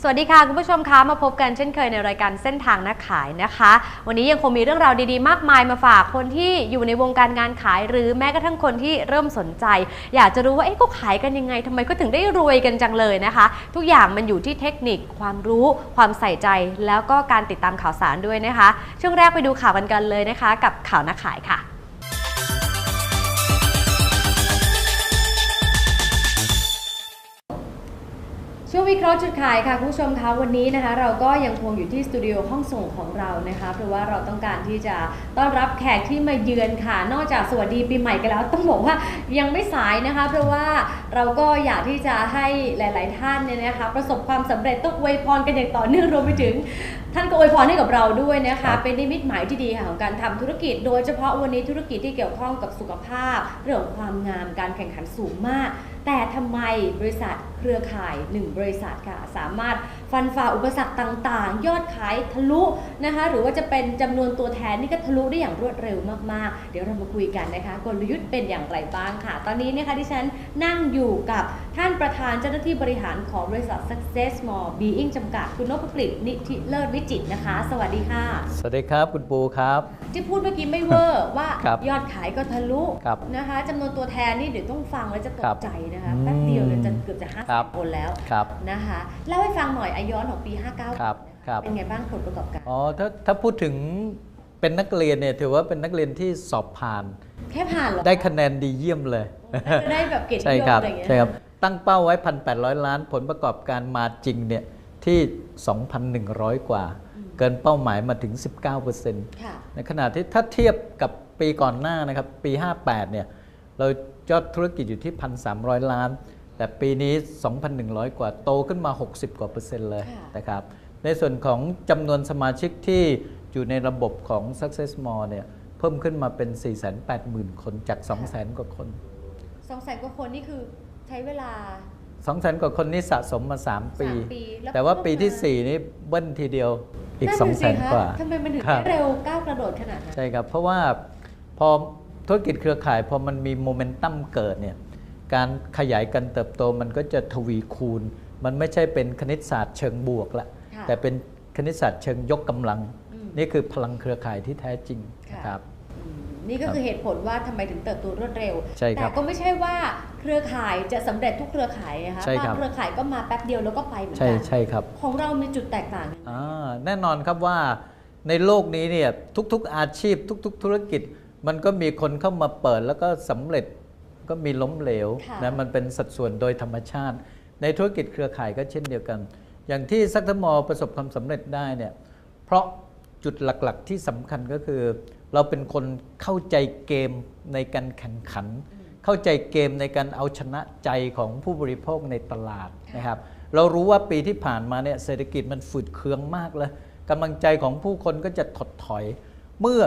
สวัสดีค่ะคุณผู้ชมคะมาพบกันเช่นเคยในรายการเส้นทางนักขายนะคะวันนี้ยังคงมีเรื่องราวดีๆมากมายมาฝากคนที่อยู่ในวงการงานขายหรือแม้กระทั่งคนที่เริ่มสนใจอยากจะรู้ว่าก็ขายกันยังไงทำไมก็ถึงได้รวยกันจังเลยนะคะทุกอย่างมันอยู่ที่เทคนิคความรู้ความใส่ใจแล้วก็การติดตามข่าวสารด้วยนะคะช่วงแรกไปดูข่าวกันเลยนะคะกับข่าวนักขายค่ะช่วงวิเคราะห์จุดขายค่ะคุณผู้ชมคะวันนี้นะคะเราก็ยังคงอยู่ที่สตูดิโอห้องส่งของเรานะคะเพราะว่าเราต้องการที่จะต้อนรับแขกที่มาเยือนค่ะนอกจากสวัสดีปีใหม่กันแล้วต้องบอกว่ายังไม่สายนะคะเพราะว่าเราก็อยากที่จะให้หลายๆท่านเนี่ยนะคะประสบความสำเร็จต้องอวยพรกันอย่างต่อเนื่องรวมไปถึงท่านก็อวยพรให้กับเราด้วยนะคะเป็นนิมิตหมายที่ดีค่ะของการทำธุรกิจโดยเฉพาะวันนี้ธุรกิจที่เกี่ยวข้องกับสุขภาพเรื่องของความงามการแข่งขันสูงมากแต่ทำไมบริษัทเครือข่าย1บริษัทค่ะสามารถฟันฝ่าอุปสรรคต่างๆยอดขายทะลุนะคะหรือว่าจะเป็นจำนวนตัวแทนนี่ก็ทะลุได้อย่างรวดเร็วมากๆเดี๋ยวเรามาคุยกันนะคะกลยุทธ์เป็นอย่างไรบ้างค่ะตอนนี้นะคะดิฉันนั่งอยู่กับท่านประธานเจ้าหน้าที่บริหารของบริษัท Success More Being จำกัดคุณนพกฤษนิธิเลิศวิจิตรนะคะสวัสดีค่ะสวัสดีครับคุณปูครับที่พูดเมื่อกี้ไม่เวอร์ว่ายอดขายก็ทะลุนะคะจำนวนตัวแทนนี่เดี๋ยวต้องฟังแล้วจะตกใจนะคะแป๊บเดียวจะเกือบจะ50 คนแล้วนะคะเล่าให้ฟังหน่อยย้อนของปี59เป็นไงบ้างผลประกอบการถ้าพูดถึงเป็นนักเรียนเนี่ยถือว่าเป็นนักเรียนที่สอบผ่านแค่ผ่านหรอได้คะแนนดีเยี่ยมเลยได้แบบเกรดนิยมอะไรอย่างเงี้ยใช่ครับตั้งเป้าไว้ 1,800 ล้านผลประกอบการมาจริงเนี่ยที่ 2,100 กว่าเกินเป้าหมายมาถึง 19% ในขณะที่ถ้าเทียบกับปีก่อนหน้านะครับปี58เนี่ยเรายอดธุรกิจอยู่ที่ 1,300 ล้านแต่ปีนี้ 2,100 กว่าโตขึ้นมา60กว่า%เลยนะครับในส่วนของจำนวนสมาชิกที่อยู่ในระบบของ Success More เนี่ยเพิ่มขึ้นมาเป็น 480,000 คนจาก 200,000 กว่าคน 200,000 กว่าคนนี่คือใช้เวลา 200,000 กว่าคนนี่สะสมมา3 ปีแต่ว่าปีที่4นี้เบิ้ลทีเดียวอีก 200,000 กว่าทำไมมันถึงเร็วก้าวกระโดดขนาดนั้นใช่ครับเพราะว่าพอธุรกิจเครือข่ายพอมันมีโมเมนตัมเกิดเนี่ยการขยายการเติบโตมันก็จะทวีคูณมันไม่ใช่เป็นคณิตศาสตร์เชิงบวกละแต่เป็นคณิตศาสตร์เชิงยกกำลังนี่คือพลังเครือข่ายที่แท้จริงนะครับนี่ก็คือเหตุผลว่าทำไมถึงเติบโตรวดเร็วแต่ก็ไม่ใช่ว่าเครือข่ายจะสำเร็จทุกเครือข่ายนะคะบางเครือข่ายก็มาแป๊บเดียวแล้วก็ไปเหมือนกันใช่ครับของเรามีจุดแตกต่างแน่นอนครับว่าในโลกนี้เนี่ยทุกๆอาชีพทุกๆธุรกิจมันก็มีคนเข้ามาเปิดแล้วก็สำเร็จก็มีล้มเหลวนะมันเป็นสัดส่วนโดยธรรมชาติในธุรกิจเครือข่ายก็เช่นเดียวกันอย่างที่ซักทมอประสบความสำเร็จได้เนี่ยเพราะจุดหลักๆที่สำคัญก็คือเราเป็นคนเข้าใจเกมในการแข่งขันเข้าใจเกมในการเอาชนะใจของผู้บริโภคในตลาดนะครับเรารู้ว่าปีที่ผ่านมาเนี่ยเศรษฐกิจมันฝืดเคืองมากเลยกำลังใจของผู้คนก็จะถดถอยเมื่อ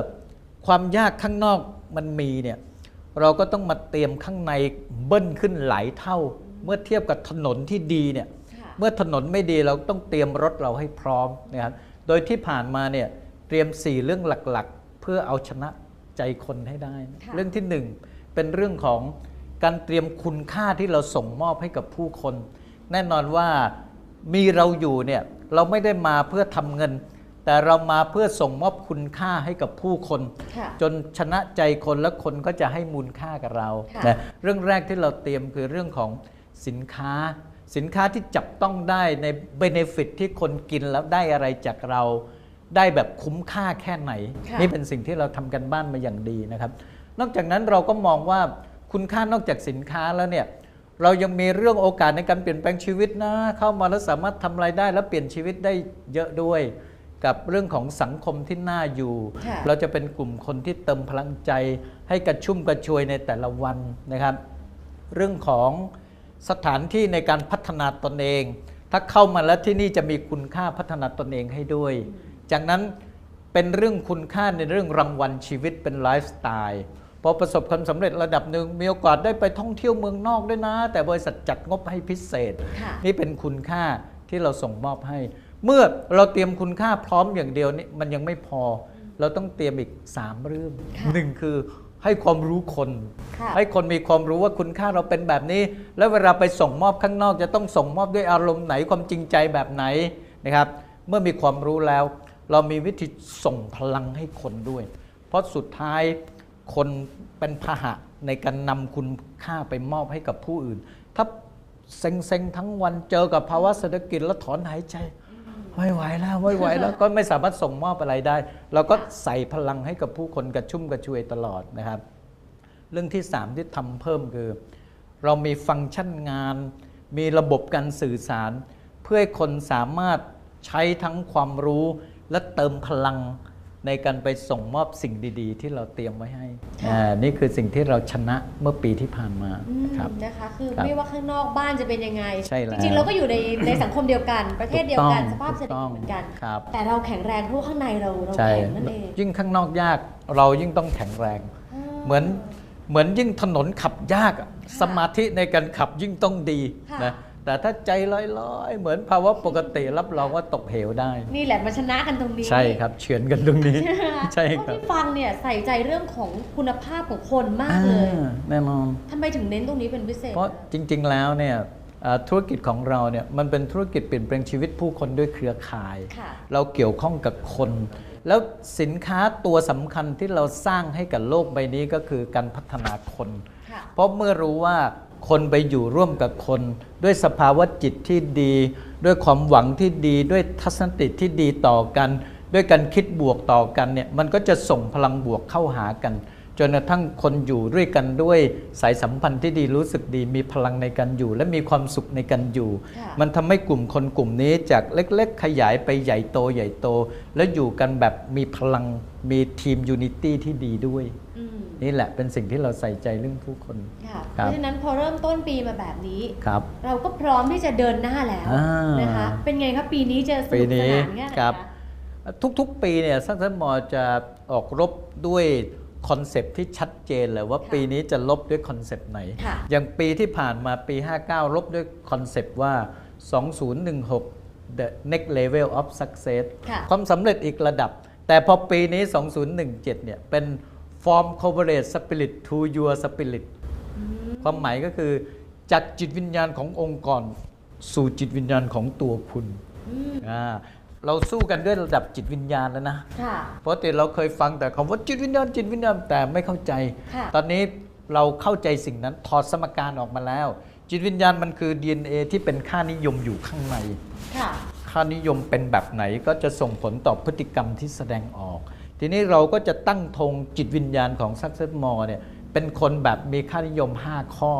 ความยากข้างนอกมันมีเนี่ยเราก็ต้องมาเตรียมข้างในเบิ้ลขึ้นหลายเท่าเมื่อเทียบกับถนนที่ดีเนี่ยเมื่อถนนไม่ดีเราต้องเตรียมรถเราให้พร้อมนะครับโดยที่ผ่านมาเนี่ยเตรียม4เรื่องหลักๆเพื่อเอาชนะใจคนให้ได้เรื่องที่1เป็นเรื่องของการเตรียมคุณค่าที่เราส่งมอบให้กับผู้คนแน่นอนว่ามีเราอยู่เนี่ยเราไม่ได้มาเพื่อทำเงินแต่เรามาเพื่อส่งมอบคุณค่าให้กับผู้คนจนชนะใจคนแล้วคนก็จะให้มูลค่ากับเรานะเรื่องแรกที่เราเตรียมคือเรื่องของสินค้าที่จับต้องได้ในเบเนฟิตที่คนกินแล้วได้อะไรจากเราได้แบบคุ้มค่าแค่ไหนนี่เป็นสิ่งที่เราทำกันบ้านมาอย่างดีนะครับนอกจากนั้นเราก็มองว่าคุณค่านอกจากสินค้าแล้วเนี่ยเรายังมีเรื่องโอกาสในการเปลี่ยนแปลงชีวิตนะเข้ามาแล้วสามารถทำรายได้และเปลี่ยนชีวิตได้เยอะด้วยกับเรื่องของสังคมที่น่าอยู่เราจะเป็นกลุ่มคนที่เติมพลังใจให้กระชุ่มกระชวยในแต่ละวันนะครับเรื่องของสถานที่ในการพัฒนาตนเองถ้าเข้ามาแล้วที่นี่จะมีคุณค่าพัฒนาตนเองให้ด้วยจากนั้นเป็นเรื่องคุณค่าในเรื่องรางวัลชีวิตเป็นไลฟ์สไตล์พอประสบความสำเร็จระดับหนึ่งมีโอกาสได้ไปท่องเที่ยวเมืองนอกด้วยนะแต่บริษัทจัดงบให้พิเศษนี่เป็นคุณค่าที่เราส่งมอบให้เมื่อเราเตรียมคุณค่าพร้อมอย่างเดียวนี่มันยังไม่พอเราต้องเตรียมอีก3เรื่อง1คือ ให้ความรู้คน ค่ะ ให้คนมีความรู้ว่าคุณค่าเราเป็นแบบนี้ แล้วเวลาไปส่งมอบข้างนอกจะต้องส่งมอบด้วยอารมณ์ไหนความจริงใจแบบไหนนะครับเมื่อมีความรู้แล้ว เรามีวิธีส่งพลังให้คนด้วย เพราะสุดท้ายคนเป็นพาหะในการนำคุณค่าไปมอบให้กับผู้อื่น ถ้าเซ็งๆทั้งวันเจอกับภาวะเศรษฐกิจแล้วถอนหายใจไม่ไหวแล้วไม่ไหวแล้ว ก็ไม่สามารถส่งมอบอะไรได้ เราก็ใส่พลังให้กับผู้คนกระชุ่มกระชวยตลอดนะครับ เรื่องที่ 3 ที่ทำเพิ่มคือ เรามีฟังก์ชันงาน มีระบบการสื่อสาร เพื่อให้คนสามารถใช้ทั้งความรู้และเติมพลังในการไปส่งมอบสิ่งดีๆ ที่เราเตรียมไว้ให้นี่คือสิ่งที่เราชนะเมื่อปีที่ผ่านมาครับ นะคะคือไม่ว่าข้างนอกบ้านจะเป็นยังไง ใช่แล้ว จริงๆเราก็อยู่ในสังคมเดียวกันประเทศเดียวกันสภาพเศรษฐกิจเหมือนกัน ครับ แต่เราแข็งแรงเพราะข้างในเรา ใช่ แข็งนั่นเอง ยิ่งข้างนอกยากเรายิ่งต้องแข็งแรง เหมือนยิ่งถนนขับยากสมาธิในการขับยิ่งต้องดีนะแต่ถ้าใจลอยๆเหมือนภาวะปกติรับรองว่าตกเหวได้ นี่แหละมาชนะกันตรงนี้ ใช่ครับเฉือนกันตรงนี้ ใช่ครับ ที่ฟังเนี่ยใส่ใจเรื่องของคุณภาพของคนมากเลย แน่นอน ทำไมถึงเน้นตรงนี้เป็นพิเศษ เพราะจริงๆแล้วเนี่ยธุรกิจของเราเนี่ยมันเป็นธุรกิจเปลี่ยนแปลงชีวิตผู้คนด้วยเครือข่าย ค่ะ เราเกี่ยวข้องกับคน แล้วสินค้าตัวสำคัญที่เราสร้างให้กับโลกใบนี้ก็คือการพัฒนาคน ค่ะ เพราะเมื่อรู้ว่าคนไปอยู่ร่วมกับคน ด้วยสภาวะจิตที่ดี ด้วยความหวังที่ดี ด้วยทัศนคติที่ดีต่อกัน ด้วยการคิดบวกต่อกันเนี่ยมันก็จะส่งพลังบวกเข้าหากันจนกระทั่งคนอยู่ด้วยกันด้วยสายสัมพันธ์ที่ดีรู้สึกดีมีพลังในการอยู่ และมีความสุขในการอยู่ ค่ะ มันทำให้กลุ่มคนกลุ่มนี้จากเล็กๆ ขยายไปใหญ่โตใหญ่โต แล้วอยู่กันแบบมีพลังมีทีมยูนิตี้ที่ดีด้วย อืม นี่แหละเป็นสิ่งที่เราใส่ใจเรื่องผู้คน ค่ะ ครั เพ บ ราะฉะนั้นพอเริ่มต้นปีมาแบบนี้ ครับ เราก็พร้อมที่จะเดินหน้าแล้ว อ่าน นะคะ เป็นไงครับปีนี้จะส ปี นุกส นี้ นานแค่ไหน ครับ คะ ทุกๆ ปีเนี่ยซักเซนมอจะออกรบด้วยคอนเซปต์ที่ชัดเจนเลยว่าปีนี้จะลบด้วยคอนเซปต์ไหน ค่ะ อย่างปีที่ผ่านมาปี 59 ลบด้วยคอนเซปต์ว่า 2016 the next level of success ค่ะ ความสำเร็จอีกระดับ แต่พอปีนี้ 2017 เนี่ยเป็น from corporate spirit to your spirit ความหมายก็คือจากจิตวิญญาณขององค์กรสู่จิตวิญญาณของตัวคุณเราสู้กันด้วยระดับจิตวิญญาณแล้วนะ ค่ะ เพราะแต่เราเคยฟังแต่คำว่าจิตวิญญาณจิตวิญญาณแต่ไม่เข้าใจ ค่ะ ตอนนี้เราเข้าใจสิ่งนั้นถอดสมการออกมาแล้ว จิตวิญญาณมันคือ DNA ที่เป็นค่านิยมอยู่ข้างใน ค่ะ ค่านิยมเป็นแบบไหนก็จะส่งผลต่อพฤติกรรมที่แสดงออก ทีนี้เราก็จะตั้งธงจิตวิญญาณของ Success More เนี่ยเป็นคนแบบมีค่านิยม 5 ข้อ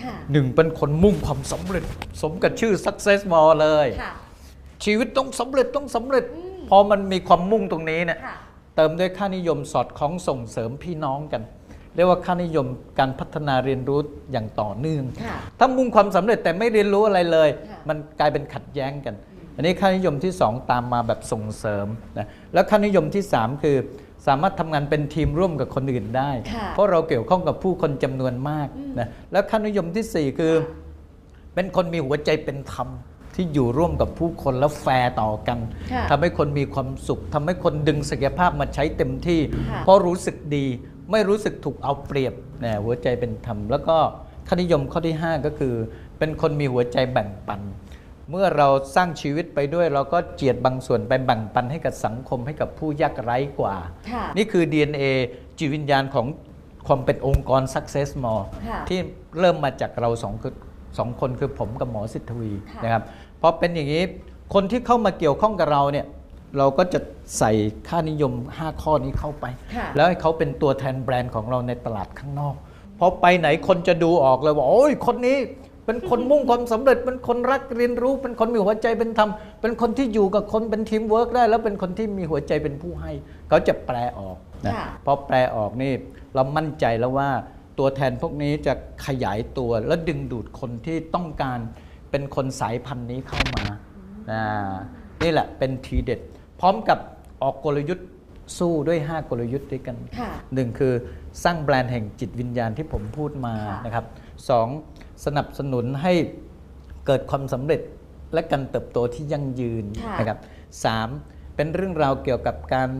ค่ะ 1 เป็นคนมุ่งความสำเร็จ สมกับชื่อ Success More เลย ค่ะ ชีวิตต้องสำเร็จต้องสำเร็จ พอมันมีความมุ่งตรงนี้เนี่ย ค่ะ เติมด้วยค่านิยมสอดคล้องส่งเสริมพี่น้องกัน เรียกว่าค่านิยมการพัฒนาเรียนรู้อย่างต่อเนื่อง ค่ะ ถ้ามุ่งความสำเร็จแต่ไม่เรียนรู้อะไรเลย ค่ะ มันกลายเป็นขัดแย้งกัน อันนี้ค่านิยมที่ 2 ตามมาแบบส่งเสริมนะแล้วค่านิยมที่ 3 คือสามารถทำงานเป็นทีมร่วมกับคนอื่นได้ ค่ะ เพราะเราเกี่ยวข้องกับผู้คนจำนวนมากนะแล้วค่านิยมที่ 4 คือ เป็นคนมีหัวใจเป็นธรรมที่อยู่ร่วมกับผู้คนแล้วแฟร์ต่อกัน ค่ะ ทำให้คนมีความสุขทำให้คนดึงศักยภาพมาใช้เต็มที่ ค่ะ เพราะรู้สึกดีไม่รู้สึกถูกเอาเปรียบนะหัวใจเป็นธรรม แล้วก็ค่านิยมข้อที่ 5 ก็คือ เป็นคนมีหัวใจแบ่งปัน เมื่อเราสร้างชีวิตไปด้วย เราก็เจียดบางส่วนไปแบ่งปันให้กับสังคมให้กับผู้ยากไร้กว่า ค่ะ นี่คือ DNA จิตวิญญาณของความเป็นองค์กร Success More ค่ะ ที่เริ่มมาจากเราสองคนคือผมกับหมอสิทธวี ค่ะ นะครับพอเป็นอย่างนี้คนที่เข้ามาเกี่ยวข้องกับเราเนี่ยเราก็จะใส่ค่านิยม 5 ข้อนี้เข้าไป ค่ะ แล้วให้เขาเป็นตัวแทนแบรนด์ของเราในตลาดข้างนอกพอไปไหนคนจะดูออกเลยว่าโอ้ยคนนี้เป็นคนมุ่งความสำเร็จเป็นคนรักเรียนรู้ เป็นคนมีหัวใจเป็นธรรมเป็นคนที่อยู่กับคนเป็นทีมเวิร์กได้ แล้วเป็นคนที่มีหัวใจเป็นผู้ให้เขาจะแปลออกนะ ค่ะ พอแปลออกนี่เรามั่นใจแล้วว่าตัวแทนพวกนี้จะขยายตัวและดึงดูดคนที่ต้องการเป็นคนสายพันธุ์นี้เข้ามานี่แหละเป็นทีเด็ด พร้อมกับออกกลยุทธ์สู้ด้วย 5 กลยุทธ์ด้วยกัน ค่ะ 1 คือสร้างแบรนด์แห่งจิตวิญญาณที่ผมพูดมา ค่ะ นะครับ 2 สนับสนุนให้เกิดความสำเร็จและการเติบโตที่ยั่งยืน ค่ะ นะครับ 3 เป็นเรื่องราวเกี่ยวกับการ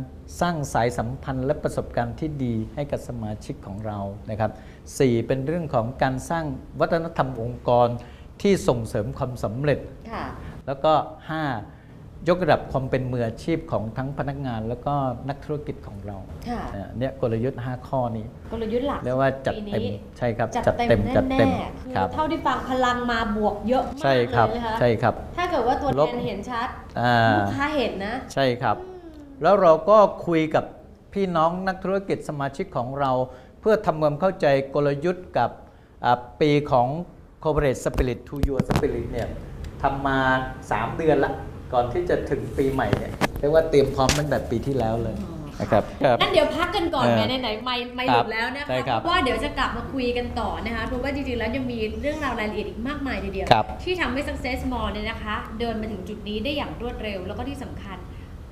สร้างสายสัมพันธ์และประสบการณ์ที่ดีให้กับสมาชิกของเรานะครับ4เป็นเรื่องของการสร้างวัฒนธรรมองค์กรที่ส่งเสริมความสำเร็จแล้วก็5ยกระดับความเป็นมืออาชีพของทั้งพนักงานแล้วก็นักธุรกิจของเราเนี่ยกลยุทธ์5ข้อนี้กลยุทธ์หลักเรียกว่าจัดเต็มใช่ครับจัดเต็มเท่าที่ฟังพลังมาบวกเยอะมากเลยนะคะใช่ครับถ้าเกิดว่าตัวแทนเห็นชัดลูกค้าเห็นนะใช่ครับแล้วเราก็คุยกับพี่น้องนักธุรกิจสมาชิกของเราเพื่อทำความเข้าใจกลยุทธ์กับปีของ Corporate Spirit to Your Spirit เนี่ยทำมา3 เดือนละก่อนที่จะถึงปีใหม่เนี่ยเรียกว่าเตรียมพร้อมตั้งแต่ปีที่แล้วเลยนะครับงั้นเดี๋ยวพักกันก่อนไหมไหนไม่หลุดแล้วนะคะเพราะว่าเดี๋ยวจะกลับมาคุยกันต่อนะคะเพราะว่าจริงๆแล้วยังมีเรื่องราวรายละเอียดอีกมากมายทีเดียวที่ทำให้ Success Mall เนี่ยนะคะเดินมาถึงจุดนี้ได้อย่างรวดเร็วแล้วก็ที่สำคัญ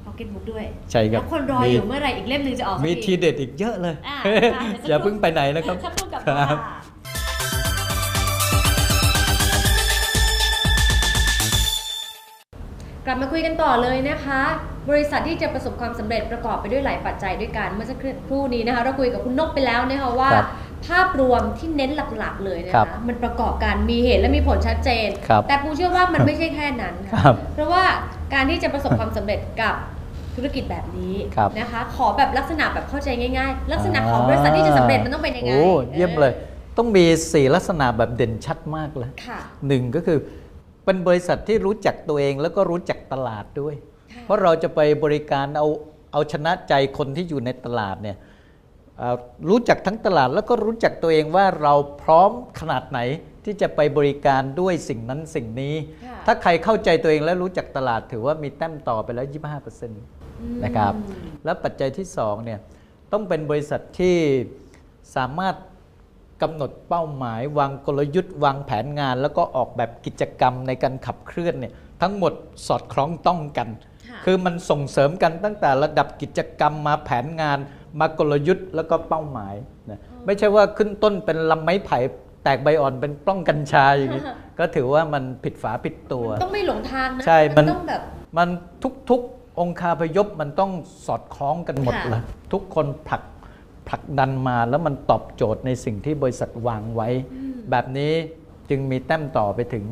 Pocketbook ด้วยใช่ครับแล้วคนรออยู่เมื่อไหร่อีกเล่มนึงจะออกมีทีเด็ดอีกเยอะเลยอย่าเพิ่งไปไหนนะครับกลับมาคุยกันต่อเลยนะคะบริษัทที่จะประสบความสำเร็จประกอบไปด้วยหลายปัจจัยด้วยกันเมื่อสักครู่นี้นะคะเราคุยกับคุณนกไปแล้วนะคะว่าภาพรวมที่เน้นหลักๆเลยนะคะมันประกอบกันมีเหตุและมีผลชัดเจนแต่ปูเชื่อว่ามันไม่ใช่แค่นั้นค่ะเพราะว่าการที่จะประสบความสำเร็จกับธุรกิจแบบนี้นะคะขอแบบลักษณะแบบเข้าใจง่ายๆลักษณะของบริษัทที่จะสำเร็จมันต้องเป็นยังไงโอ้เยี่ยมเลยต้องมี4ลักษณะแบบเด่นชัดมากเลย1ก็คือเป็นบริษัทที่รู้จักตัวเองแล้วก็รู้จักตลาดด้วยเพราะเราจะไปบริการเอาชนะใจคนที่อยู่ในตลาดเนี่ยรู้จักทั้งตลาดแล้วก็รู้จักตัวเองว่าเราพร้อมขนาดไหนที่จะไปบริการด้วยสิ่งนั้นสิ่งนี้ถ้าใครเข้าใจตัวเองและรู้จักตลาดถือว่ามีแต้มต่อไปแล้ว 25% นะครับแล้วปัจจัยที่2เนี่ยต้องเป็นบริษัทที่สามารถกำหนดเป้าหมายวางกลยุทธ์วางแผนงานแล้วก็ออกแบบกิจกรรมในการขับเคลื่อนเนี่ยทั้งหมดสอดคล้องต้องกันคือมันส่งเสริมกันตั้งแต่ระดับกิจกรรมมาแผนงานมากลยุทธ์แล้วก็เป้าหมายนะไม่ใช่ว่าขึ้นต้นเป็นลำไม้ไผ่แตกใบอ่อนเป็นปล้องกัญชาอย่างนี้ก็ถือว่ามันผิดฝาผิดตัวต้องไม่หลงทางนะใช่มันต้องแบบมันทุกองคาพยพมันต้องสอดคล้องกันหมดเลยทุกคนผลักดันมาแล้วมันตอบโจทย์ในสิ่งที่บริษัทวางไว้แบบนี้จึงมีแต้มต่อไปถึง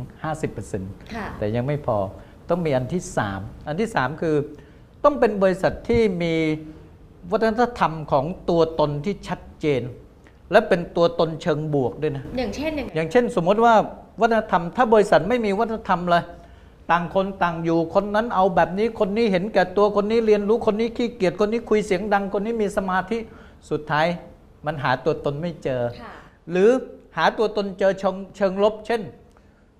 50% แต่ยังไม่พอต้องมีอันที่3คือต้องเป็นบริษัทที่มีวัฒนธรรมของตัวตนที่ชัดเจนและเป็นตัวตนเชิงบวกด้วยนะอย่างเช่นสมมติว่าวัฒนธรรมถ้าบริษัทไม่มีวัฒนธรรมเลยต่างคนต่างอยู่คนนั้นเอาแบบนี้คนนี้เห็นแก่ตัวคนนี้เรียนรู้คนนี้ขี้เกียจคนนี้คุยเสียงดังคนนี้มีสมาธิสุดท้ายมันหาตัวตนไม่เจอหรือหาตัวตนเจอเชิงลบเช่น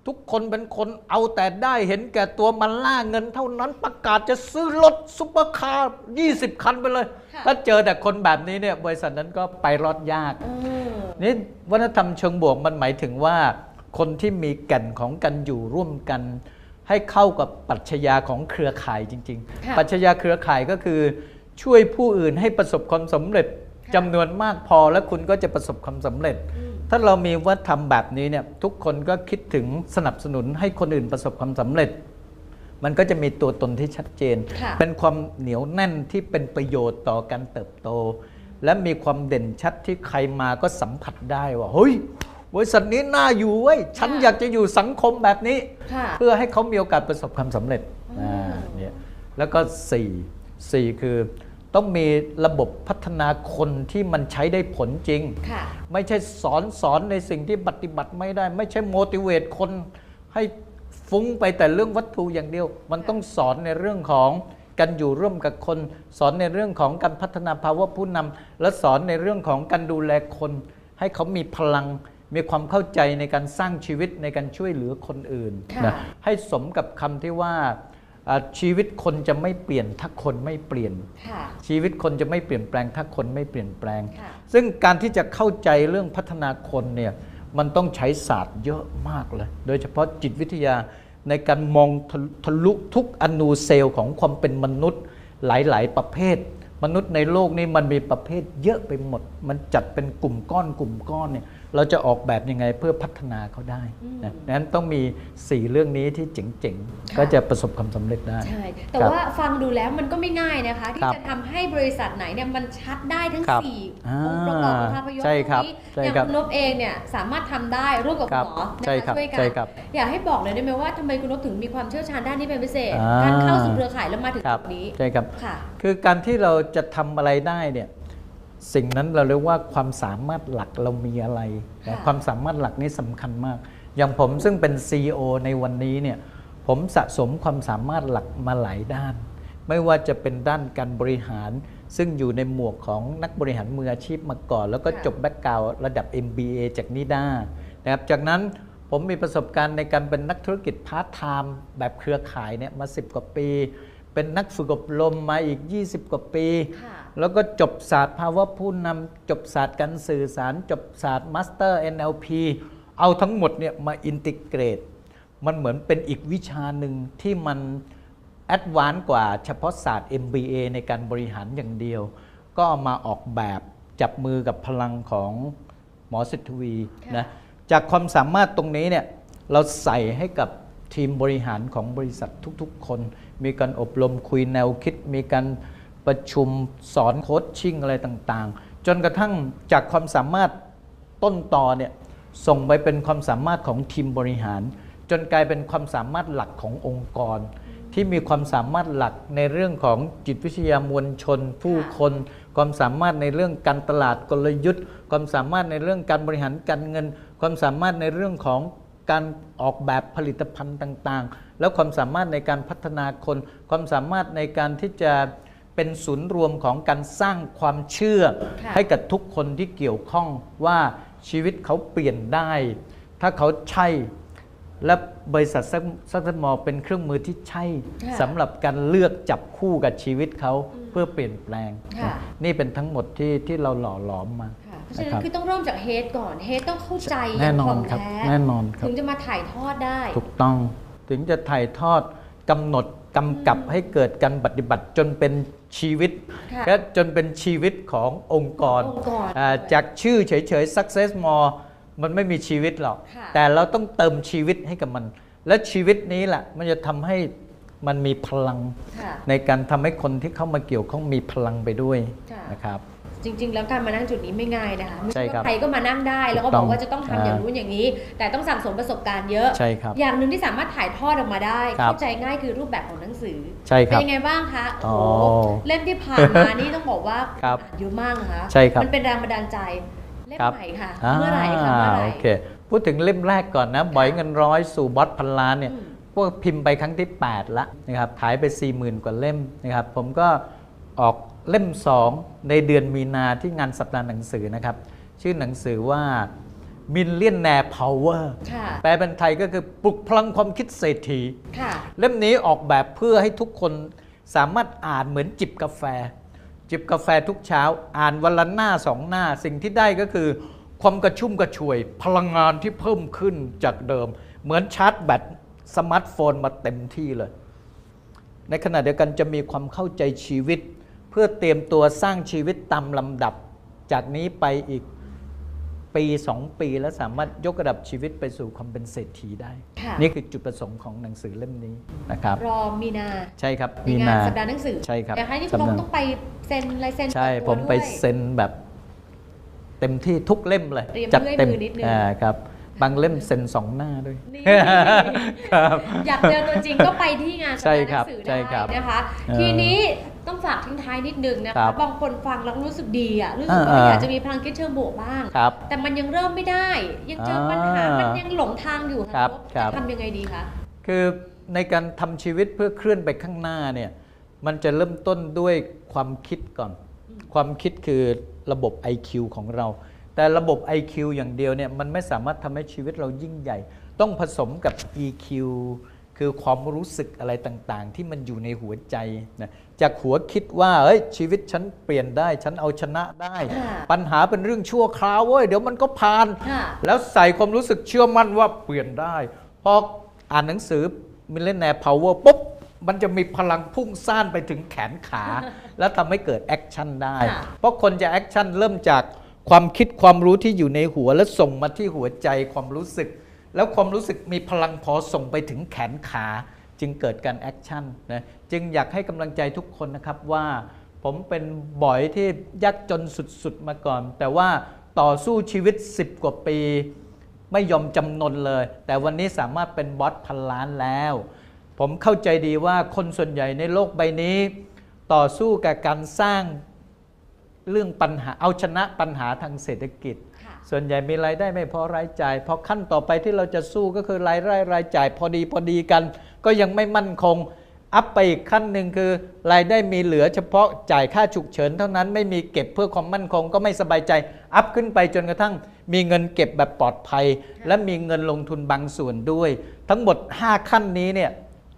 ทุกคนเป็นคนเอาแต่ได้เห็นแก่ตัวมันล่าเงินเท่านั้นประกาศจะซื้อรถซุปเปอร์คาร์20 คันไปเลยถ้าเจอแต่คนแบบนี้เนี่ยบริษัทนั้นก็ไปรอดยากนี่วัฒนธรรมเชิงบวกมันหมายถึงว่าคนที่มีแก่นของกันอยู่ร่วมกันให้เข้ากับปรัชญาของเครือข่ายจริงๆปรัชญาเครือข่ายก็คือช่วยผู้อื่นให้ประสบความสำเร็จจำนวนมากพอแล้วคุณก็จะประสบความสำเร็จถ้าเรามีวัฒนธรรมแบบนี้เนี่ยทุกคนก็คิดถึงสนับสนุนให้คนอื่นประสบความสำเร็จมันก็จะมีตัวตนที่ชัดเจนเป็นความเหนียวแน่นที่เป็นประโยชน์ต่อการเติบโตและมีความเด่นชัดที่ใครมาก็สัมผัสได้ว่าเฮ้ยบริษัทนี้น่าอยู่เว้ยฉันอยากจะอยู่สังคมแบบนี้เพื่อให้เขามีโอกาสประสบความสำเร็จเนี่ยแล้วก็4คือต้องมีระบบพัฒนาคนที่มันใช้ได้ผลจริงไม่ใช่สอนในสิ่งที่ปฏิบัติไม่ได้ไม่ใช่ motivate คนให้ฟุ้งไปแต่เรื่องวัตถุอย่างเดียวมันต้องสอนในเรื่องของการอยู่ร่วมกับคนสอนในเรื่องของการพัฒนาภาวะผู้นำและสอนในเรื่องของการดูแลคนให้เขามีพลังมีความเข้าใจในการสร้างชีวิตในการช่วยเหลือคนอื่นนะให้สมกับคำที่ว่าชีวิตคนจะไม่เปลี่ยนถ้าคนไม่เปลี่ยนชีวิตคนจะไม่เปลี่ยนแปลงถ้าคนไม่เปลี่ยนแปลงซึ่งการที่จะเข้าใจเรื่องพัฒนาคนเนี่ยมันต้องใช้ศาสตร์เยอะมากเลยโดยเฉพาะจิตวิทยาในการมองทะลุทุกอนูเซลล์ของความเป็นมนุษย์หลายๆประเภท มนุษย์ในโลกนี้มันมีประเภทเยอะไปหมดมันจัดเป็นกลุ่มก้อนเนี่ยเราจะออกแบบยังไงเพื่อพัฒนาเขาได้นะนั้นต้องมี4เรื่องนี้ที่เจ๋งๆก็จะประสบความสำเร็จได้ใช่แต่ว่าฟังดูแล้วมันก็ไม่ง่ายนะคะที่จะทำให้บริษัทไหนเนี่ยมันชัดได้ทั้ง4องค์ประกอบของภาพยนตร์นี้อย่างคุณนพเองเนี่ยสามารถทำได้ร่วมกับคุณหมอนะคะช่วยกันอยากให้บอกเลยได้ไหมว่าทำไมคุณนพถึงมีความเชี่ยวชาญด้านนี้เป็นพิเศษการเข้าสู่เครือข่ายแล้วมาถึงจุดนี้ใช่ครับคือการที่เราจะทำอะไรได้เนี่ยสิ่งนั้นเราเรียกว่าความสามารถหลักเรามีอะไรนะความสามารถหลักนี้สำคัญมากอย่างผมซึ่งเป็น CEO ในวันนี้เนี่ยผมสะสมความสามารถหลักมาหลายด้านไม่ว่าจะเป็นด้านการบริหารซึ่งอยู่ในหมวกของนักบริหารมืออาชีพมาก่อนแล้วก็จบแบ็คกราวด์ระดับ MBA จากนิด้านะครับจากนั้นผมมีประสบการณ์ในการเป็นนักธุรกิจพาร์ทไทม์แบบเครือข่ายเนี่ยมา10 กว่าปีเป็นนักฝึกอบรมมาอีก20 กว่าปีแล้วก็จบศาสตร์ภาวะผู้นำจบศาสตร์การสื่อสารจบศาสตร์มาสเตอร์ NLP เอาทั้งหมดเนี่ยมาอินทิเกรตมันเหมือนเป็นอีกวิชาหนึ่งที่มันแอดวานซ์กว่าเฉพาะศาสตร์ MBA ในการบริหารอย่างเดียวก็เอามาออกแบบจับมือกับพลังของหมอสิทธวีนะจากความสามารถตรงนี้เนี่ยเราใส่ให้กับทีมบริหารของบริษัททุกๆคนมีการอบรมคุยแนวคิดมีการประชุมสอนโค้ชชิ่งอะไรต่างๆจนกระทั่งจากความสามารถต้นตอเนี่ยส่งไปเป็นความสามารถของทีมบริหารจนกลายเป็นความสามารถหลักขององค์กรที่มีความสามารถหลักในเรื่องของจิตวิทยามวลชนผู้คนความสามารถในเรื่องการตลาดกลยุทธ์ความสามารถในเรื่องการบริหารการเงินความสามารถในเรื่องของการออกแบบผลิตภัณฑ์ต่างๆแล้วความสามารถในการพัฒนาคนความสามารถในการที่จะเป็นศูนย์รวมของการสร้างความเชื่อให้กับทุกคนที่เกี่ยวข้องว่าชีวิตเขาเปลี่ยนได้ถ้าเขาใช่และบริษัทซักเซมอลเป็นเครื่องมือที่ใช่สำหรับการเลือกจับคู่กับชีวิตเขาเพื่อเปลี่ยนแปลงนี่เป็นทั้งหมดที่เราหล่อหลอมมาเพราะฉะนั้นคือต้องเริ่มจากเฮดก่อนเฮดต้องเข้าใจแน่นอนครับแน่นอนครับถึงจะมาถ่ายทอดได้ถูกต้องถึงจะถ่ายทอดกำหนดกำกับให้เกิดการปฏิบัติจนเป็นชีวิตและจนเป็นชีวิตขององค์กรจากชื่อเฉยๆ Success More มันไม่มีชีวิตหรอกแต่เราต้องเติมชีวิตให้กับมันและชีวิตนี้แหละมันจะทำให้มันมีพลังในการทำให้คนที่เข้ามาเกี่ยวข้องมีพลังไปด้วยนะครับจริงๆแล้วการมานั่งจุดนี้ไม่ง่ายนะคะไม่ใช่ว่าใครก็มานั่งได้แล้วก็บอกว่าจะต้องทำอย่างนู้นอย่างนี้แต่ต้องสั่งสมประสบการณ์เยอะอย่างหนึ่งที่สามารถถ่ายทอดออกมาได้เข้าใจง่ายคือรูปแบบของหนังสือเป็นยังไงบ้างคะโอ้โหเล่มที่ผ่านมานี่ต้องบอกว่าเยอะมากนะคะมันเป็นแรงบันดาลใจเล่มใหม่ค่ะเมื่อไหร่คะเมื่อไหร่พูดถึงเล่มแรกก่อนนะบ่อยเงินร้อยสู่บอสพันล้านเนี่ยพวกพิมพ์ไปครั้งที่8ละนะครับขายไป 40,000 กว่าเล่มนะครับผมก็ออกเล่ม2ในเดือนมีนาที่งานสัปดาห์หนังสือนะครับชื่อหนังสือว่า Millionaire Power แปลเป็นไทยก็คือปลุกพลังความคิดเศรษฐีเล่มนี้ออกแบบเพื่อให้ทุกคนสามารถอ่านเหมือนจิบกาแฟทุกเช้าอ่านวันละหน้า2 หน้าสิ่งที่ได้ก็คือความกระชุ่มกระชวยพลังงานที่เพิ่มขึ้นจากเดิมเหมือนชาร์จแบตสมาร์ทโฟนมาเต็มที่เลยในขณะเดียวกันจะมีความเข้าใจชีวิตเพื่อเตรียมตัวสร้างชีวิตตามลำดับจากนี้ไปอีกปี2 ปีแล้วสามารถยกระดับชีวิตไปสู่ความเป็นเศรษฐีได้นี่คือจุดประสงค์ของหนังสือเล่มนี้นะครับรอมีนาใช่ครับมีนาสัปดาห์หนังสือใช่ครับแต่ให้นี่คุณต้องไปเซ็นลายเซ็นใช่ผมไปเซ็นแบบเต็มที่ทุกเล่มเลยจัดเต็มครับบางเล่มเซ็น2 หน้าด้วยอยากเจอตัวจริงก็ไปที่งานสัปดาห์หนังสือได้นะคะทีนี้ต้องฝากทิ้งท้ายนิดนึงนะคะบางคนฟังแล้วรู้สึกดีอ่ะรู้สึกว่าอยากจะมีพลังคิดเชิงบวกบ้างแต่มันยังเริ่มไม่ได้ยังเจอปัญหามันยังหลงทางอยู่ค่ะจะทำยังไงดีคะคือในการทำชีวิตเพื่อเคลื่อนไปข้างหน้าเนี่ยมันจะเริ่มต้นด้วยความคิดก่อนความคิดคือระบบ IQ ของเราแต่ระบบ IQ อย่างเดียวเนี่ยมันไม่สามารถทำให้ชีวิตเรายิ่งใหญ่ต้องผสมกับ EQ คือความรู้สึกอะไรต่างๆที่มันอยู่ในหัวใจนะจากหัวคิดว่าเฮ้ยชีวิตฉันเปลี่ยนได้ฉันเอาชนะได้ปัญหาเป็นเรื่องชั่วคราวเว้ยเดี๋ยวมันก็ผ่านแล้วใส่ความรู้สึกเชื่อมั่นว่าเปลี่ยนได้พออ่านหนังสือ Millionaire Power ปุ๊บ มันจะมีพลังพุ่งซ่านไปถึงแขนขา แล้วทำให้เกิดแอคชั่นได้ เพราะคนจะแอคชั่นเริ่มจากความคิดความรู้ที่อยู่ในหัวแล้วส่งมาที่หัวใจความรู้สึก แล้วความรู้สึกมีพลังพอส่งไปถึงแขนขาจึงเกิดการแอคชั่นนะจึงอยากให้กำลังใจทุกคนนะครับว่าผมเป็นบ่อยที่ยากจนสุดๆมาก่อนแต่ว่าต่อสู้ชีวิต10กว่าปีไม่ยอมจำนนเลยแต่วันนี้สามารถเป็นบอสพันล้านแล้วผมเข้าใจดีว่าคนส่วนใหญ่ในโลกใบนี้ต่อสู้กับการสร้างเรื่องปัญหาเอาชนะปัญหาทางเศรษฐกิจส่วนใหญ่มีรายได้ไม่พอรายจ่ายพอขั้นต่อไปที่เราจะสู้ก็คือรายได้รายจ่ายพอดีกันก็ยังไม่มั่นคงอัพไปอีกขั้นหนึ่งคือรายได้มีเหลือเฉพาะจ่ายค่าฉุกเฉินเท่านั้นไม่มีเก็บเพื่อความมั่นคงก็ไม่สบายใจอัพขึ้นไปจนกระทั่งมีเงินเก็บแบบปลอดภัยและมีเงินลงทุนบางส่วนด้วยทั้งหมด5ขั้นนี้เนี่ย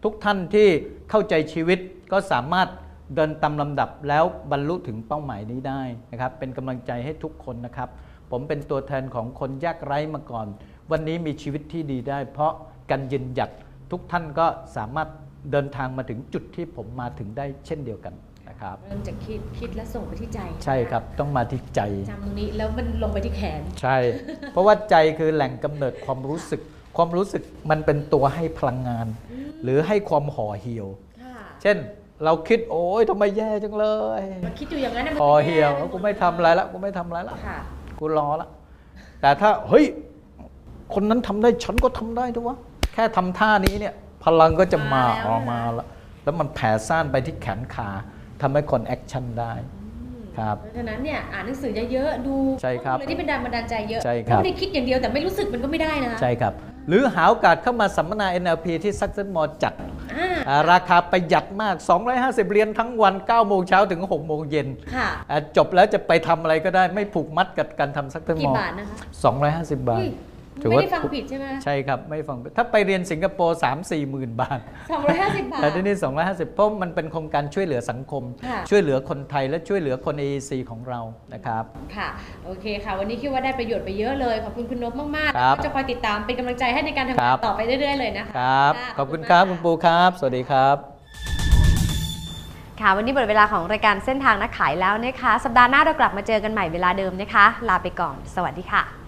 ทุกท่านที่เข้าใจชีวิตก็สามารถเดินตามลำดับแล้วบรรลุถึงเป้าหมายนี้ได้นะครับเป็นกำลังใจให้ทุกคนนะครับผมเป็นตัวแทนของคนยากไร้มาก่อนวันนี้มีชีวิตที่ดีได้เพราะการยืนหยัดทุกท่านก็สามารถเดินทางมาถึงจุดที่ผมมาถึงได้เช่นเดียวกันนะครับเริ่มจากคิดและส่งไปที่ใจใช่ครับต้องมาที่ใจจำตรงนี้แล้วมันลงไปที่แขนใช่เพราะว่าใจคือแหล่งกำเนิดความรู้สึกมันเป็นตัวให้พลังงานหรือให้ความห่อเหี่ยวเช่นเราคิดโอ๊ยทำไมแย่จังเลยมันคิดอยู่อย่างนั้นห่อเหี่ยวกูไม่ทำอะไรละกูรอละแต่ถ้าเฮ้ยคนนั้นทำได้ฉันก็ทำได้ด้วยวะแค่ทำท่านี้เนี่ยพลังก็จะมาออกมาแล้วมันแผ่ซ่านไปที่แขนขาทำให้คนแอคชั่นได้ครับเพราะฉะนั้นเนี่ยอ่านหนังสือเยอะๆดูใช่ครับเลยที่เป็นแรงบันดาลใจเยอะใช่ครับไม่ได้คิดอย่างเดียวแต่ไม่รู้สึกมันก็ไม่ได้นะใช่ครับหรือหาโอกาสเข้ามาสัมมนา NLP ที่ซักเซนมอจัดราคาประหยัดมาก250เหรียญทั้งวัน9โมงเช้าถึง6โมงเย็นจบแล้วจะไปทำอะไรก็ได้ไม่ผูกมัดกับการทำซักเซนมอกี่บาทนะคะ250 บาทไม่ได้ฟังผิดใช่ไหมใช่ครับไม่ฟังถ้าไปเรียนสิงคโปร์ 3-4 หมื่นบาท250 บาทแต่ที่นี่250เพราะมันเป็นโครงการช่วยเหลือสังคมช่วยเหลือคนไทยและช่วยเหลือคน AEC ของเรานะครับค่ะโอเคค่ะวันนี้คิดว่าได้ประโยชน์ไปเยอะเลยขอบคุณคุณนพมากๆจะคอยติดตามเป็นกำลังใจให้ในการทำงานต่อไปเรื่อยๆเลยนะคะครับขอบคุณครับคุณปูครับสวัสดีครับค่ะวันนี้หมดเวลาของรายการเส้นทางนักขายแล้วนะคะสัปดาห์หน้าเรากลับมาเจอกันใหม่เวลาเดิมนะคะลาไปก่อนสวัสดีค่ะ